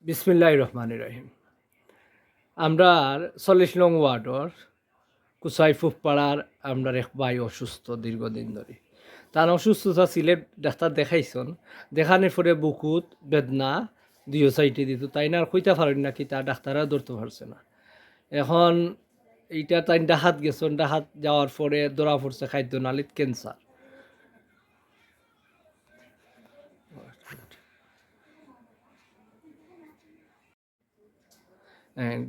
বিসমিল্লাহির রহমানির রহিম। আমরা 40 নং ওয়ার্ডর কুসাই ফুফপাড়ার আমরা এক ভাই অসুস্থ দীর্ঘদিন ধরে। তার অসুস্থতা সিলেট ডাক্তার দেখাইছন, দেখানোর পরে বুকুত বেদনা দুই সাইডে দিত, তাই না কইতে পারেন নাকি তার ডাক্তাররা ধরতে পারছে না। এখন এইটা তাই ডাহাত গেছেন, ডাহাত যাওয়ার পরে ধরা পড়ছে খাদ্য নালীত ক্যান্সার।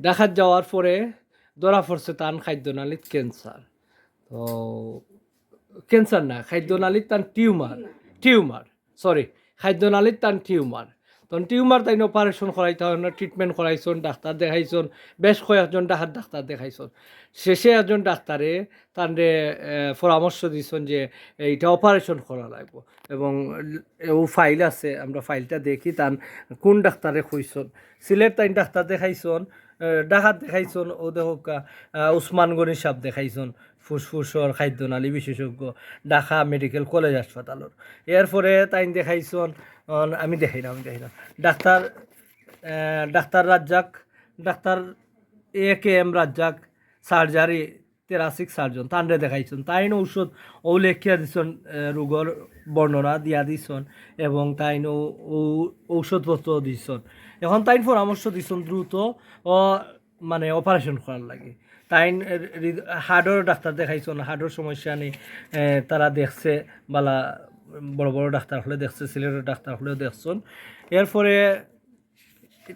ডাকাত যাওয়ার পরে ধরা পড়ছে তার খাদ্যনালীত ক্যান্সার। তো ক্যান্সার না, খাদ্যনালীত তার টিউমার খাদ্যনালীত তার টিউমার। তখন টিউমার তাই অপারেশন করাইতে হয় না, ট্রিটমেন্ট করাইছন, ডাক্তার দেখাইছন, বেশ কয়েকজন ডাক্তার দেখাইছন। শেষে একজন ডাক্তারে তারে পরামর্শ দিয়েছেন যে এইটা অপারেশন করা লাগবে, এবং ও ফাইল আছে, আমরা ফাইলটা দেখি তার কোন ডাক্তারে কইছন। সিলেট তাই ডাক্তার দেখাইছন, ডাকাত দেখাইছন, ও দেখা উসমান গনি সাহেব দেখাইছন, ফুসফুসর খাদ্যনালী বিশেষজ্ঞ, ঢাকা মেডিকেল কলেজ হাসপাতালের। এরপরে তাই দেখাইছন, আমি দেখাই না doctor Razzak, doctor AKM Razzak, surgery thoracic surgeon, তানরে দেখাইছন। তাইন ঔষধ ও লেখিয়া দিছন, রোগর বর্ণনা দিয়া দিছন, এবং তাইন ঔষধপত্র দিছন। এখন তাইন পরামর্শ দিছন দ্রুত ও মানে অপারেশন করার লাগে। তাইন হার্টর ডাক্তার দেখাইছন, হার্টর সমস্যা নেই, তারা দেখছে, বালা বড় বড় ডাক্তার হলে দেখছে, সিলেটের ডাক্তার হলেও দেখছন। এরপরে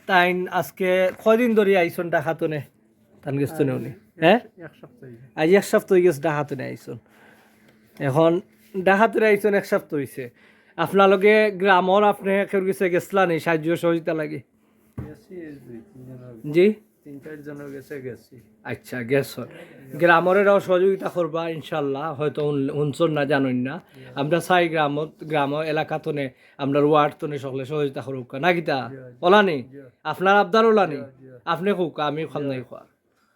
তাইন আজকে কয়দিন ধরে আইসন ডাকাতনে, তান গেছতো না উনি? হ্যাঁ, আজ এক সপ্তাহ হয়ে গেছে ডাকাতনে আইসন। এখন ডাকাতনে আইসন এক সপ্তাহ হয়েছে। আপনালোকে গ্রামর আপনি কেউ গেছে গেছলা নেই সাহায্য সহযোগিতা লাগে? জি, 3-4 জনের গেছে গেছি। আচ্ছা, গেছ গ্রামরেরাও সহযোগিতা করবা ইনশাল্লাহ। হয়তো শুনছন না, জানেন না, আমরা চাই গ্রাম এলাকাতনে, আমরা ওয়ার্ড তনে সকলে সহযোগিতা করুক না কিতা ওলানি, আপনার আবদার ওলানি, আপনি খুক আমি খান নাই খোয়া,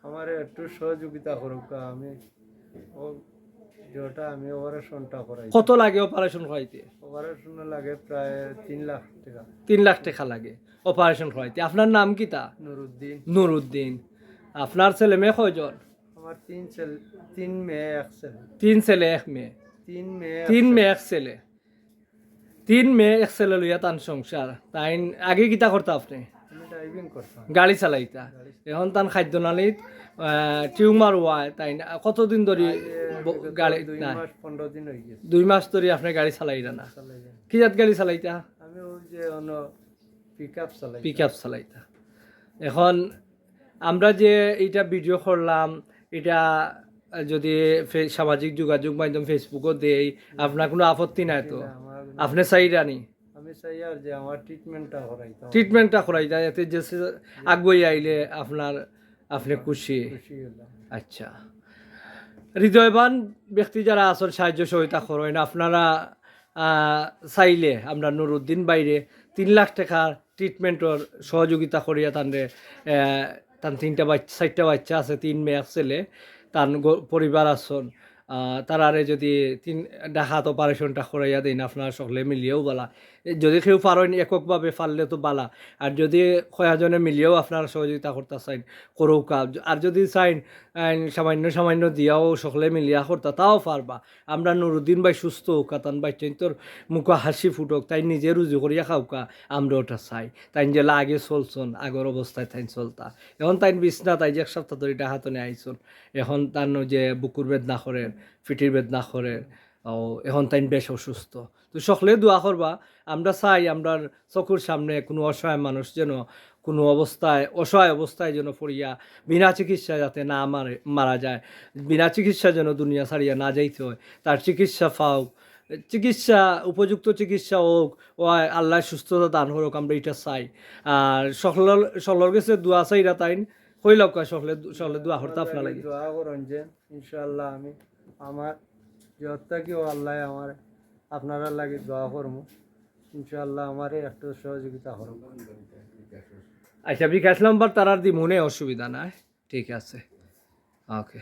আমার একটু সহযোগিতা করুক। আমি ও যেটা আমি অপারেশনটা করাই। কত লাগে অপারেশন করাইতে? অপারেশন লাগে প্রায় 3 লাখ টাকা। 3 লাখ টাকা লাগে অপারেশন করাইতে। আপনার নাম কিতা? নুরুদ্দিন। নুরুদ্দিন। আপনার ছেলে মেয়ে কয়জন? আমার 3 মেয়ে 1 ছেলে। 3 ছেলে 1 মেয়ে। 3 মেয়ে 1 ছেলে। 3 মেয়ে 1 ছেলে লইয়া তান সংসার। তাই আগে কিতা করতা আপনি? আমি ড্রাইভিং করতাম, গাড়ি চালাইতা। এখন তান খাদ্যনালীত টিউমার ওয়ায়, তাই কতদিন ধরে গাড়ি? 2 মাস 15 দিন হয়ে গেছে। 2 মাস ধরে আপনি গাড়ি চালাইরা না? কি জাত গাড়ি চালাইতা? আমি ওই যে পিকআপ চালাইতা। এখন আমরা যে এইটা ভিডিও করলাম, এটা যদি সামাজিক যোগাযোগ মাধ্যম ফেসবুকও দেই, আপনার কোনো আপত্তি নাই তো? আপনি চাইরানি? আমি চাই আর যে আমার ট্রিটমেন্টটা করাই যায়, এতে যে আগুই আইলে আপনি খুশি? আচ্ছা, হৃদয়বান ব্যক্তি যারা আসল সাহায্য সহায়তা করেন, আপনারা চাইলে আমরা নুরুদ্দিন বাইরে 3 লাখ টাকার ট্রিটমেন্টর সহযোগিতা করিয়া তানরে, তার 4টা বাচ্চা আছে, 3 মেয়ে 1 ছেলে, তার পরিবার আসন, তারারে যদি ডাকাত অপারেশনটা করাইয়া দিন আপনারা সকলে মিলিয়েও বালা। যদি কেউ পারেন এককভাবে পারলে তো বালা, আর যদি কয়েকজনে মিলিয়েও আপনারা সহযোগিতা করতে চাইন করুক, আর যদি চাইন সামান্য দিয়াও সকলে মিলিয়া করতা তাও পারবা। আমরা নুরুদ্দিন ভাই সুস্থ হোক, তান ভাই তোর মুখে হাসি ফুটুক, তাই নিজে রুজু করিয়া খাওকা, আমরা ওটা চাই। তাই যে আগে চলছন, আগের অবস্থায় তাই চলতা। এখন তাই বিছনা, তাই যে 1 সপ্তাহ ধরে ডাকাতনে আইসন। এখন তার যে বুকুর বেদনা করেন, পিঠির বেদনা করেন, এখন তাই বেশ অসুস্থ। তো সকলে দোয়া করবা। আমরা চাই আমরা চকুর সামনে কোনো অসহায় মানুষ যেন কোনো অসহায় অবস্থায় যেন পড়িয়া বিনা চিকিৎসা যাতে না মারা যায়, বিনা চিকিৎসা যেন দুনিয়া ছাড়িয়া না যাইতে হয়, তার চিকিৎসা পাওক, উপযুক্ত চিকিৎসা হোক, ও আল্লাহ সুস্থতা দান হোক, আমরা এটা চাই। আর সকলের কাছে দোয়া চাইরা তাই হইল সকলে দোয়া করতে আপনার লাগে। দোয়া করেন যে ইনশাআল্লাহ আমি আমার যতটা কি আল্লাহ আমার আপনারা লাগে দোয়া করবো, ইনশাআল্লাহ আমারে একটু সহযোগিতা করব। আচ্ছা, বিকাশ নাম্বার তারার দি মনে অসুবিধা নাই, ঠিক আছে, ওকে।